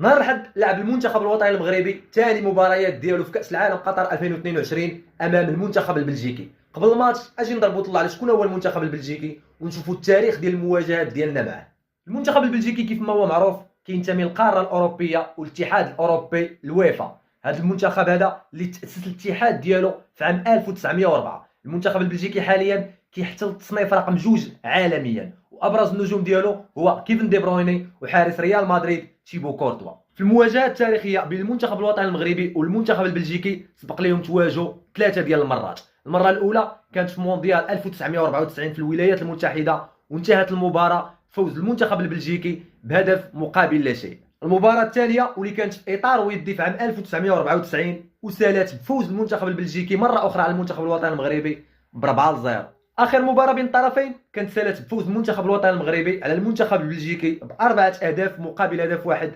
نهار الأحد لعب المنتخب الوطني المغربي ثاني مباريات ديالو في كأس العالم قطر 2022 أمام المنتخب البلجيكي. قبل الماتش اجي نضربوا طلع على شكون هو المنتخب البلجيكي ونشوفوا التاريخ ديال المواجهات ديالنا معاه. المنتخب البلجيكي كيف ما هو معروف كينتمي للقاره الاوروبيه والاتحاد الاوروبي الويفا. هذا المنتخب هذا اللي تاسس الاتحاد ديالو في عام 1904. المنتخب البلجيكي حاليا كيحتل التصنيف رقم 2 عالميا، وابرز النجوم ديالو هو كيفن دي برويني وحارس ريال مدريد تيبو كورتوا. في المواجهه التاريخيه بين المنتخب الوطني المغربي والمنتخب البلجيكي سبق لهم تواجهوا 3 ديال المرات. المره الاولى كانت في مونديال 1994 في الولايات المتحده، وانتهت المباراه فوز المنتخب البلجيكي بهدف مقابل لا شيء. المباراه الثانيه واللي كانت في اطار ودي في عام 1994 وسالت بفوز المنتخب البلجيكي مره اخرى على المنتخب الوطني المغربي ب4-0. اخر مباراه بين الطرفين كانت سالت بفوز المنتخب الوطني المغربي على المنتخب البلجيكي ب4 اهداف مقابل هدف واحد